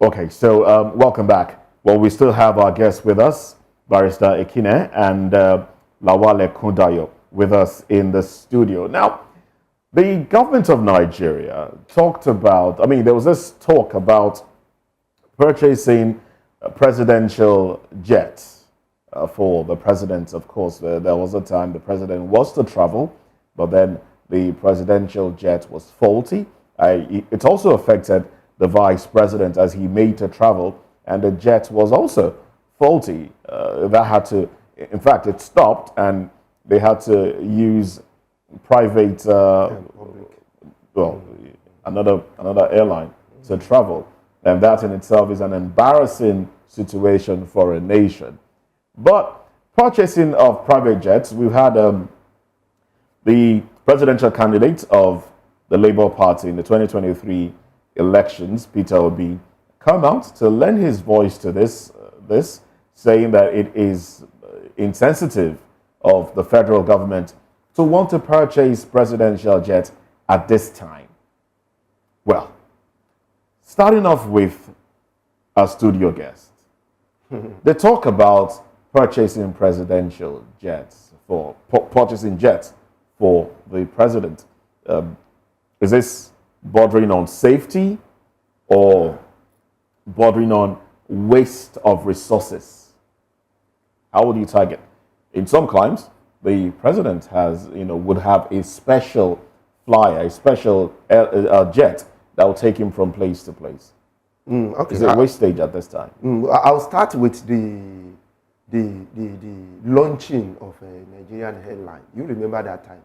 Okay, so welcome back. Well, we still have our guests with us, Barrister Ekine and Lawale Kundayo, with us in the studio. Now, the government of Nigeria talked about, there was this talk about purchasing presidential jets for the president. Of course, there was a time the president was to travel, but then the presidential jet was faulty. It also affected the vice president as he made to travel, and the jet was also faulty. That had to, in fact, it stopped, and they had to use private, another airline to travel, and that in itself is an embarrassing situation for a nation. But purchasing of private jets, we've had the presidential candidate of the Labour Party in the 2023 elections, Peter Obi, come out to lend his voice to this, saying that it is insensitive of the federal government to want to purchase presidential jets at this time. Well, starting off with our studio guest, they talk about purchasing presidential jets for the president. Is this bordering on safety or bordering on waste of resources? How would you target? In some climes, the president would have a special flyer, a special jet that will take him from place to place. Okay. Is it wastage at this time? I'll start with the launching of a Nigerian airline. You remember that time?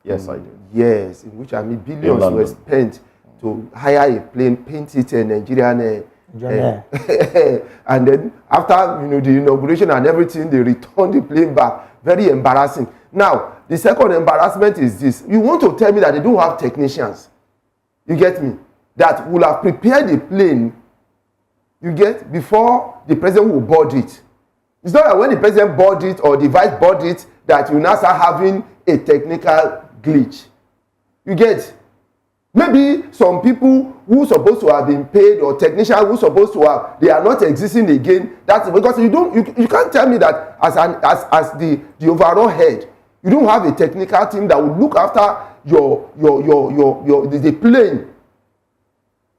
Yes, I do. Yes, in which billions were spent to hire a plane, paint it a Nigerian and then after the inauguration and everything, they returned the plane back. Very embarrassing. Now, the second embarrassment is this. You want to tell me that they don't have technicians? You get me? That will have prepared the plane, you get, before the president will board it. It's not that when the president board it or the vice board it that you now start having a technical glitch. You get? Maybe some people who supposed to have been paid or technicians who supposed to have, they are not existing again. That's because you can't tell me that as the overall head, you don't have a technical team that will look after the plane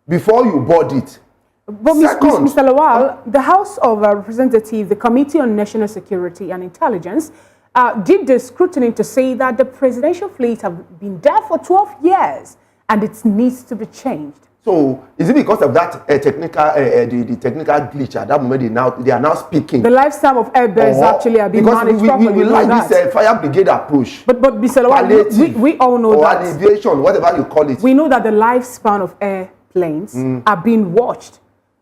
before you board it. But Mr. Lawal, the House of Representatives, the Committee on National Security and Intelligence, did the scrutiny to say that the presidential fleet have been there for 12 years and it needs to be changed. So, is it because of that technical, the technical glitch at that moment they are now speaking? The lifespan of airbirds actually have been managed properly. We like this fire brigade approach. But Mr. Lawal, we all know that. Or aviation, whatever you call it. We know that the lifespan of airplanes are being watched.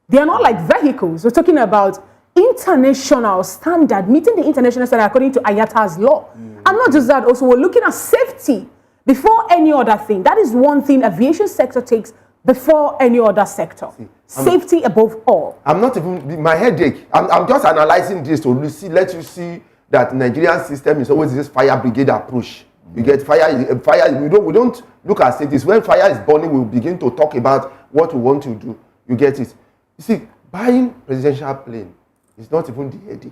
They are not like vehicles. We're talking about international standard, meeting the international standard according to Ayata's law. And not just that, also we're looking at safety before any other thing. That is one thing aviation sector takes before any other sector. Safety above all. I'm not even, my headache, I'm just analyzing this to let you see that Nigerian system is always this fire brigade approach. You get fire, we don't look at safety. When fire is burning, we'll begin to talk about what we want to do. You get it? You see, buying presidential plane is not even the headache.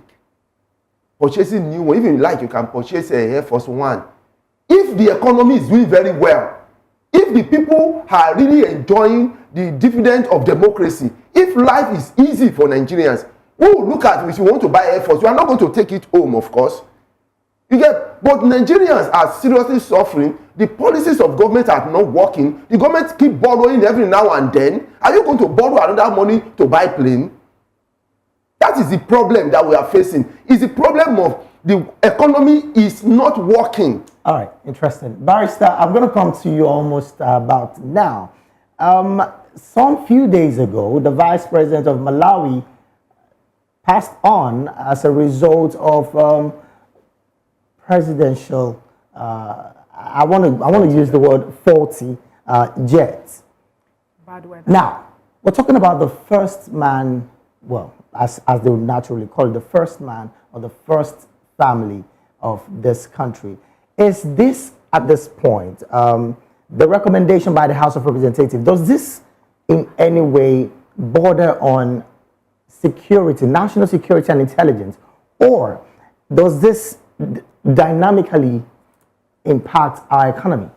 Purchasing new one, even like you can purchase a Air Force One. If the economy is doing very well, if the people are really enjoying the dividend of democracy, if life is easy for Nigerians, we will look at if you want to buy Air Force. You are not going to take it home, of course. You get, but Nigerians are seriously suffering. The policies of government are not working. The government keep borrowing every now and then. Are you going to borrow another money to buy plane? That is the problem that we are facing. It's the problem of the economy is not working. All right, interesting. Barrister, I'm going to come to you almost about now. Some few days ago, the Vice President of Malawi passed on as a result of presidential, I want to use the word faulty jets. Bad weather. Now, we're talking about the first man, well, as they would naturally call it, the first man or the first family of this country. Is this, at this point, the recommendation by the House of Representatives, does this in any way border on security, national security and intelligence, or does this dynamically impact our economy?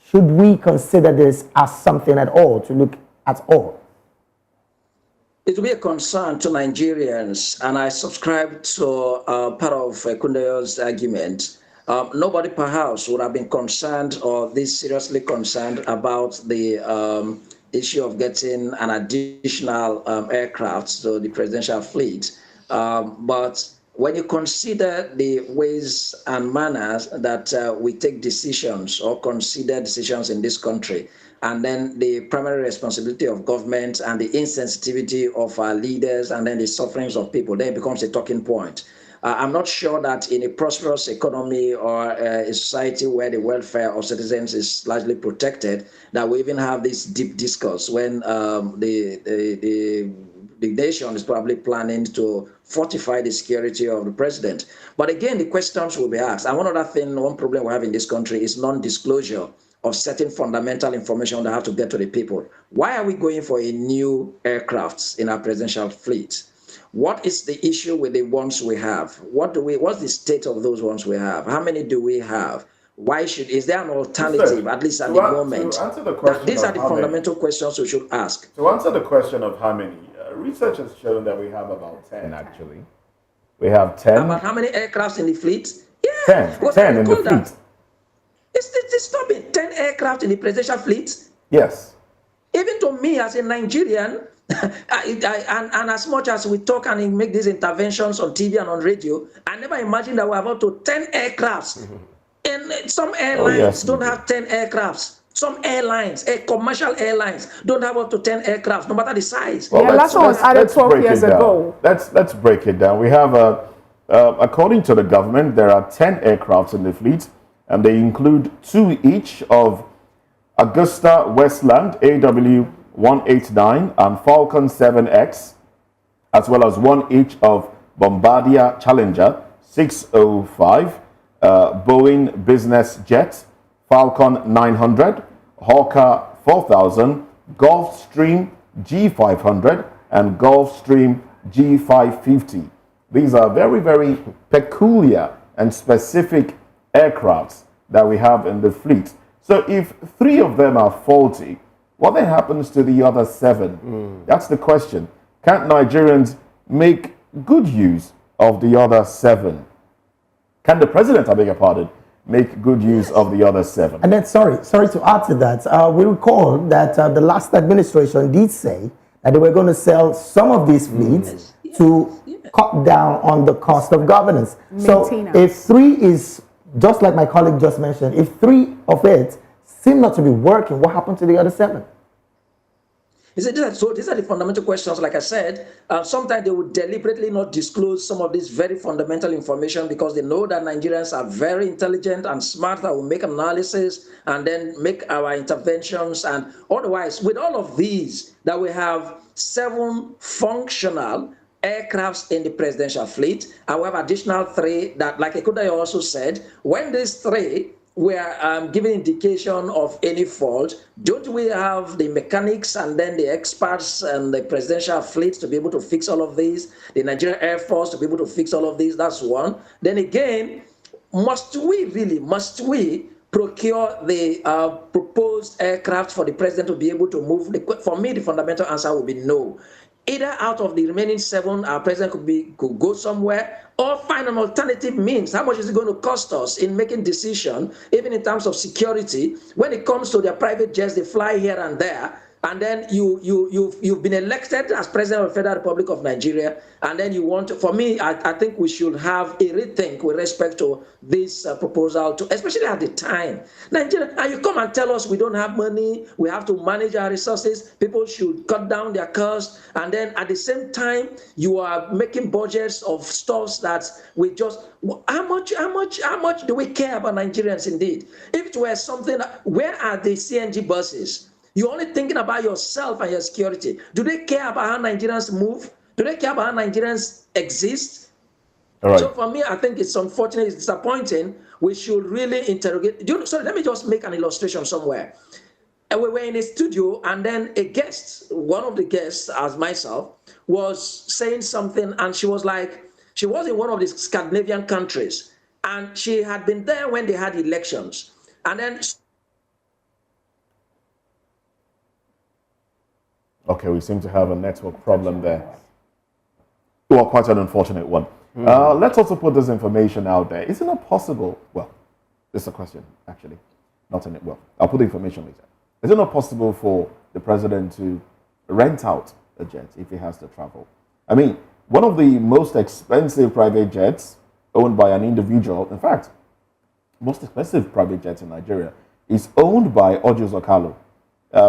Should we consider this as something at all to look at all? It will be a concern to Nigerians, and I subscribe to part of Kundeyo's argument. Nobody perhaps would have been concerned or this seriously concerned about the issue of getting an additional aircraft to the presidential fleet. But when you consider the ways and manners that we take decisions or consider decisions in this country, and then the primary responsibility of government and the insensitivity of our leaders and then the sufferings of people, then it becomes a talking point. I'm not sure that in a prosperous economy or a society where the welfare of citizens is largely protected, that we even have this deep discourse when the nation is probably planning to fortify the security of the president. But again, the questions will be asked. And one other thing, one problem we have in this country is non-disclosure of certain fundamental information that have to get to the people. Why are we going for a new aircraft in our presidential fleet? What is the issue with the ones we have? What's the state of those ones we have? How many do we have? Is there an alternative, at least at the moment? To answer the question, these are the fundamental questions we should ask. To answer the question of how many, research has shown that we have about 10 actually. We have 10. About how many aircrafts in the fleet? Yeah, 10 in the fleet. It's disturbing. 10 aircraft in the presidential fleet? Yes. Even to me as a Nigerian, and as much as we talk and make these interventions on TV and on radio, I never imagined that we have up to 10 aircrafts. And some airlines don't have 10 aircrafts. Some airlines, commercial airlines, don't have up to 10 aircrafts, no matter the size. Well, last one was added 12 years ago. Let's break it down. We have, according to the government, there are 10 aircrafts in the fleet, and they include 2 each of Augusta Westland AW189 and Falcon 7X, as well as 1 each of Bombardier Challenger 605, Boeing Business Jet, Falcon 900, Hawker 4000, Gulfstream G500, and Gulfstream G550. These are very, very peculiar and specific aircrafts that we have in the fleet. So if 3 of them are faulty, what then happens to the other 7? That's the question. Can't Nigerians make good use of the other 7? Can the president, I beg your pardon, make good use of the other 7? And then, sorry to add to that, we recall that the last administration did say that they were going to sell some of these fleets to cut down on the cost of governance. So if 3 is, just like my colleague just mentioned, if 3 of it seem not to be working, what happened to the other 7? So these are the fundamental questions. Like I said, sometimes they would deliberately not disclose some of this very fundamental information because they know that Nigerians are very intelligent and smart that will make analysis and then make our interventions. And otherwise, with all of these, that we have 7 functional aircrafts in the presidential fleet, and we have additional 3 that, like Ekudayo also said, when these 3 were giving indication of any fault, don't we have the mechanics and then the experts and the presidential fleet to be able to fix all of these, the Nigerian Air Force to be able to fix all of these? That's one. Then again, must we procure the proposed aircraft for the president to be able to move? For me, the fundamental answer would be no. Either out of the remaining 7, our president could go somewhere or find an alternative means. How much is it going to cost us in making decisions, even in terms of security? When it comes to their private jets, they fly here and there. And then you've been elected as president of the Federal Republic of Nigeria, and then you want to, for me, I think we should have a rethink with respect to this proposal, especially at the time. Nigeria, and you come and tell us we don't have money, we have to manage our resources, people should cut down their costs, and then at the same time, you are making budgets of stuff that we just, how much do we care about Nigerians indeed? If it were something, where are the CNG buses? You're only thinking about yourself and your security. Do they care about how Nigerians move? Do they care about how Nigerians exist? All right. So for me, I think it's unfortunate, it's disappointing. We should really interrogate. Sorry, let me just make an illustration somewhere. And we were in a studio, and then a guest, one of the guests, as myself, was saying something, and she was like, she was in one of the Scandinavian countries, and she had been there when they had elections. And then Okay, we seem to have a network problem there. Well, quite an unfortunate one. Let's also put this information out there. Isn't it possible? Well, this is a question, actually. Not in it. Well, I'll put the information later. Is it not possible for the president to rent out a jet if he has to travel? I mean, one of the most expensive private jets owned by an individual, in fact, most expensive private jet in Nigeria, is owned by Ojus Okalo,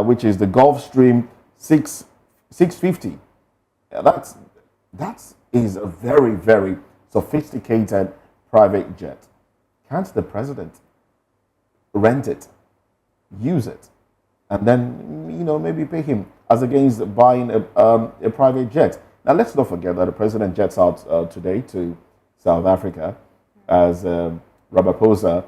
which is the Gulfstream 650. That is a very, very sophisticated private jet. Can't the president rent it, use it, and then, you know, maybe pay him as against buying a private jet? Now, let's not forget that the president jets out today to South Africa, as Ramaphosa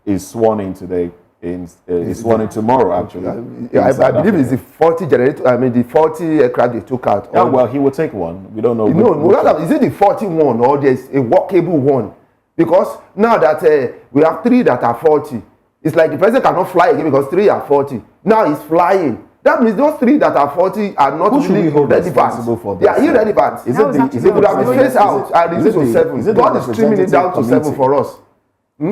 is sworn in today. Is sworn in tomorrow, actually. I believe it's the 40 generator. I mean, the 40 aircraft they took out. Yeah, well, he will take one. We don't know. No, is it the 41 or there's a workable one? Because now that we have 3 that are 40, it's like the president cannot fly again because 3 are 40. Now he's flying. That means those 3 that are 40 are not really responsible for this? They are irrelevant. Is it They could have been phased out and reduced to 7. God is trimming it down to 7 for us.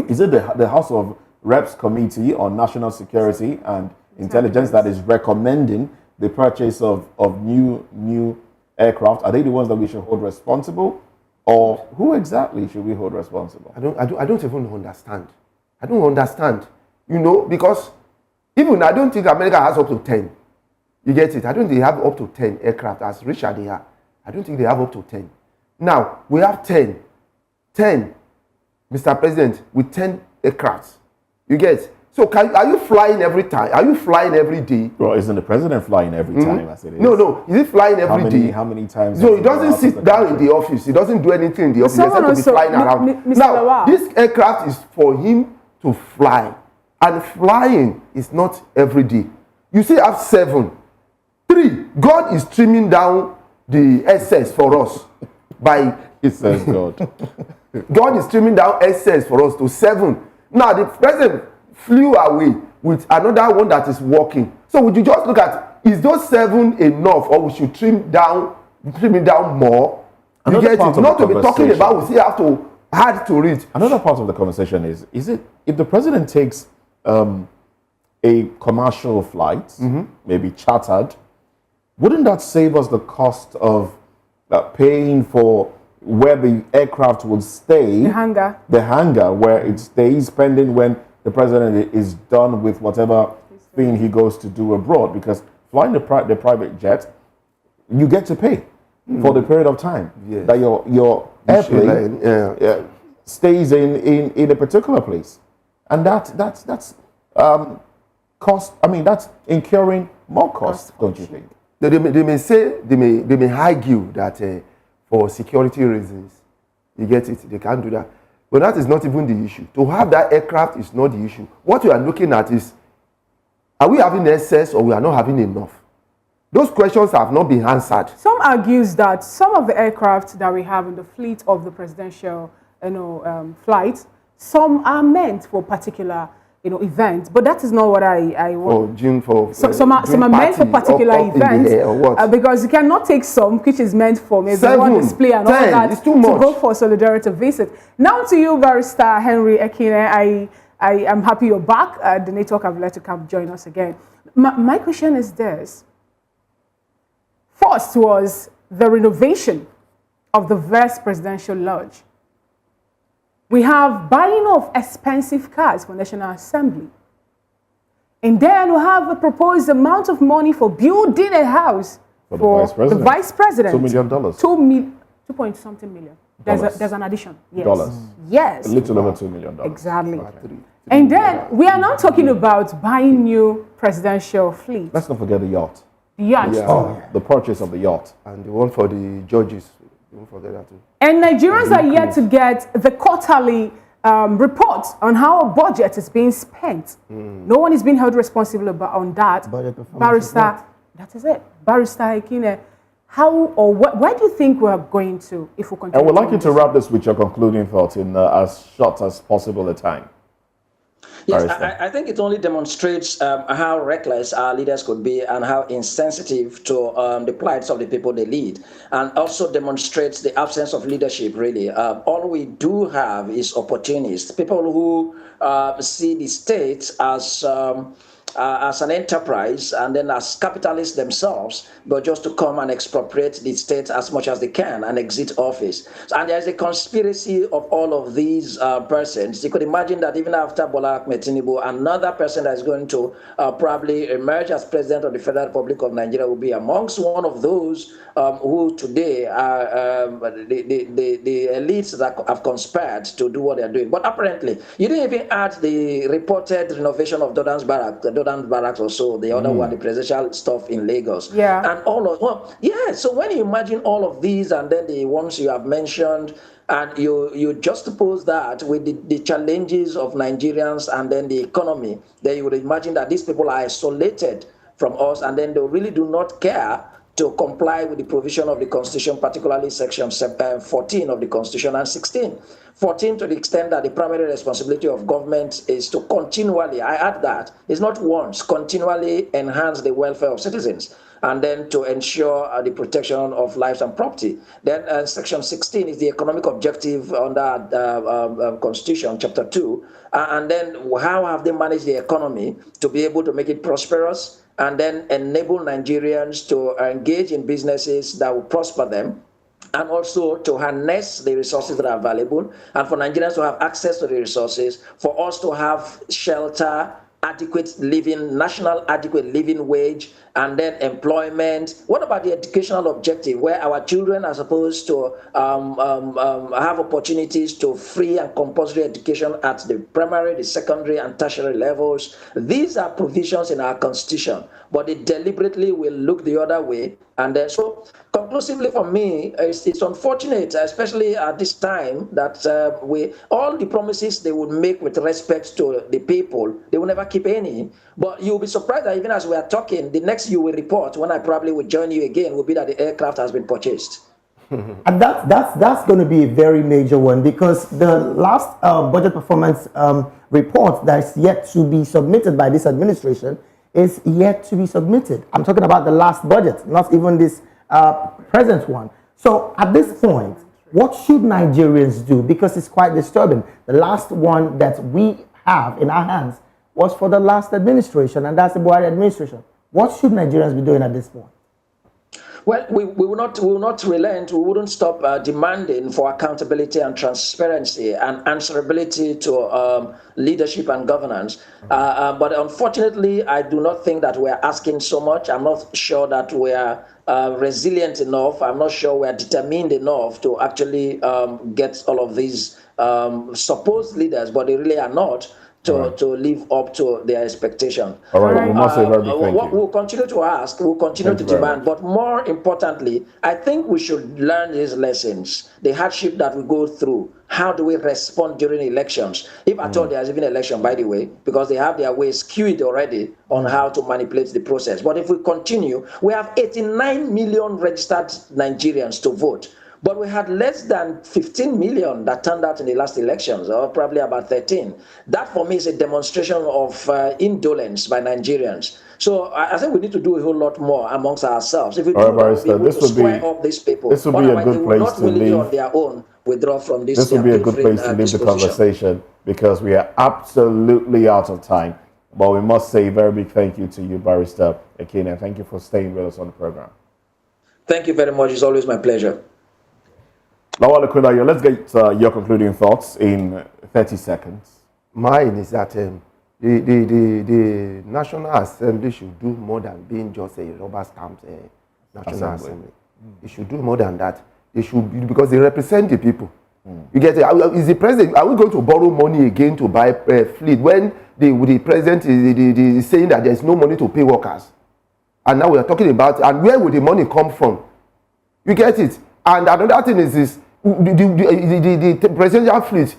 Is it the House of Reps Committee on National Security and Intelligence that is recommending the purchase of new aircraft? Are they the ones that we should hold responsible, or who exactly should we hold responsible? I don't even understand. I don't understand. You know, because even I don't think America has up to 10. You get it? I don't think they have up to 10 aircraft as rich as they are. I don't think they have up to 10. Now we have 10, Mr. President, with 10 aircrafts. You get? So are you flying every time? Are you flying every day? Well, isn't the president flying every time as it is? No. Is he flying every day? How many times? So he doesn't sit down in the office. He doesn't do anything in the office. He's to be flying around. Now, this aircraft is for him to fly. And flying is not every day. You still have 7. 3, God is trimming down the excess for us by... It says God. God is trimming down excess for us to 7. Now, the president flew away with another one that is working. So would you just look at, is those 7 enough, or we should trim it down more? You get it? Not to be talking about, we still have to add to it. Another part of the conversation is it, if the president takes a commercial flight, maybe chartered, wouldn't that save us the cost of paying for where the aircraft will stay? The hangar where it stays pending when the president is done with whatever thing he goes to do abroad. Because flying the private jet, you get to pay for the period of time that your airplane stays in a particular place. And that's cost. I mean, that's incurring more costs, don't you think? They may argue that for security reasons, you get it, they can't do that. But that is not even the issue. To have that aircraft is not the issue. What we are looking at is, are we having excess or we are not having enough? Those questions have not been answered. Some argues that some of the aircraft that we have in the fleet of the presidential, flights, some are meant for particular, events, but that is not what I want. Some are meant for particular events, because you cannot take some which is meant for maybe one display and 10, all that it's too much. To go for solidarity visit. Now to you, Barrister Henry Ekine, I am happy you're back. The network have let you come join us again. My question is this. First was the renovation of the Vice Presidential Lodge. We have buying of expensive cars for National Assembly. And then we have a proposed amount of money for building a house for the Vice President. $2 million. 2 point something million. There's an addition. Yes. Dollars. Yes. A little over $2 million. Exactly. And then we are now talking about buying new presidential fleet. Let's not forget the yacht. The yacht. Yeah. The purchase of the yacht. And the one for the judges. Don't forget that too. And Nigerians are yet to get the quarterly report on how a budget is being spent. No one is being held responsible on that. Budget performance Barrister, report. that is it. Barrister Ekine, how or where do you think we are going to if we continue? And we'd like on you to this? wrap this with your concluding thoughts in as short as possible a time. Yes, Barrister. I think it only demonstrates how reckless our leaders could be and how insensitive to the plights of the people they lead, and also demonstrates the absence of leadership, really. All we do have is opportunists, people who see the state as an enterprise and then as capitalists themselves, but just to come and expropriate the state as much as they can and exit office. And there's a conspiracy of all of these persons. You could imagine that even after Bola Ahmed Tinubu, another person that is going to probably emerge as president of the Federal Republic of Nigeria will be amongst one of those who today are the elites that have conspired to do what they're doing. But apparently, you didn't even add the reported renovation of Dodan's Barracks or so, the other one, the presidential stuff in Lagos. Yeah. And all of, well, yeah, so when you imagine all of these and then the ones you have mentioned, and you juxtapose that with the challenges of Nigerians and then the economy, then you would imagine that these people are isolated from us and then they really do not care to comply with the provision of the Constitution, particularly Section 14 of the Constitution and 16. 14 to the extent that the primary responsibility of government is to continually, I add that, is not once, continually enhance the welfare of citizens and then to ensure the protection of lives and property. Then Section 16 is the economic objective under Constitution, Chapter 2. And then how have they managed the economy to be able to make it prosperous and then enable Nigerians to engage in businesses that will prosper them, and also to harness the resources that are available, and for Nigerians to have access to the resources, for us to have shelter, adequate living, national adequate living wage, and then employment. What about the educational objective, where our children are supposed to have opportunities to free and compulsory education at the primary, the secondary, and tertiary levels? These are provisions in our Constitution, but they deliberately will look the other way. And so, conclusively for me, it's unfortunate, especially at this time, that all the promises they would make with respect to the people, they will never keep any. But you'll be surprised that even as we are talking, the next you will report, when I probably will join you again, will be that the aircraft has been purchased. And that's going to be a very major one, because the last budget performance report that is yet to be submitted by this administration is yet to be submitted. I'm talking about the last budget, not even this present one. So at this point, what should Nigerians do? Because it's quite disturbing. The last one that we have in our hands was for the last administration, and that's the Buhari administration. What should Nigerians be doing at this point? Well, we will not relent. We wouldn't stop demanding for accountability and transparency and answerability to leadership and governance. But unfortunately, I do not think that we are asking so much. I'm not sure that we are resilient enough. I'm not sure we are determined enough to actually get all of these supposed leaders, but they really are not, to live up to their expectation. All right, we must say very big thank you. We'll continue to ask, we'll continue to demand, but more importantly, I think we should learn these lessons, the hardship that we go through. How do we respond during elections? If at all there's even election, by the way, because they have their ways skewed already on how to manipulate the process. But if we continue, we have 89 million registered Nigerians to vote. But we had less than 15 million that turned out in the last elections, or probably about 13. That, for me, is a demonstration of indolence by Nigerians. So I think we need to do a whole lot more amongst ourselves. If we do Barrister, we will square up these people. This would be a good place to leave. On their own withdraw from this. This would be a good place to leave the conversation, because we are absolutely out of time. But we must say a very big thank you to you, Barrister Ekine. Thank you for staying with us on the program. Thank you very much. It's always my pleasure. Lawal Akwelayo, let's get your concluding thoughts in 30 seconds. Mine is that the National Assembly should do more than being just a rubber stamped National Assembly. It should do more than that. They should, because they represent the people. You get it? Is the president? Are we going to borrow money again to buy fleet when the president is saying that there is no money to pay workers? And now we are talking about, and where will the money come from? You get it? And another thing is this: the presidential fleet.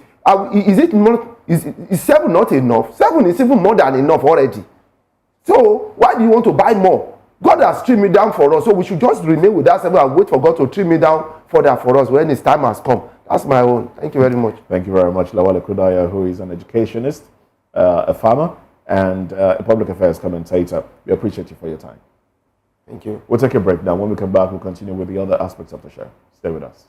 Is it more? Is 7 not enough? 7 is even more than enough already. So why do you want to buy more? God has trimmed it down for us, so we should just remain with that 7 and wait for God to trim it down further for us when His time has come. That's my own. Thank you very much. Thank you very much, Lawale Kudaya, who is an educationist, a farmer, and a public affairs commentator. We appreciate you for your time. Thank you. We'll take a break now. When we come back, we'll continue with the other aspects of the show. Stay with us.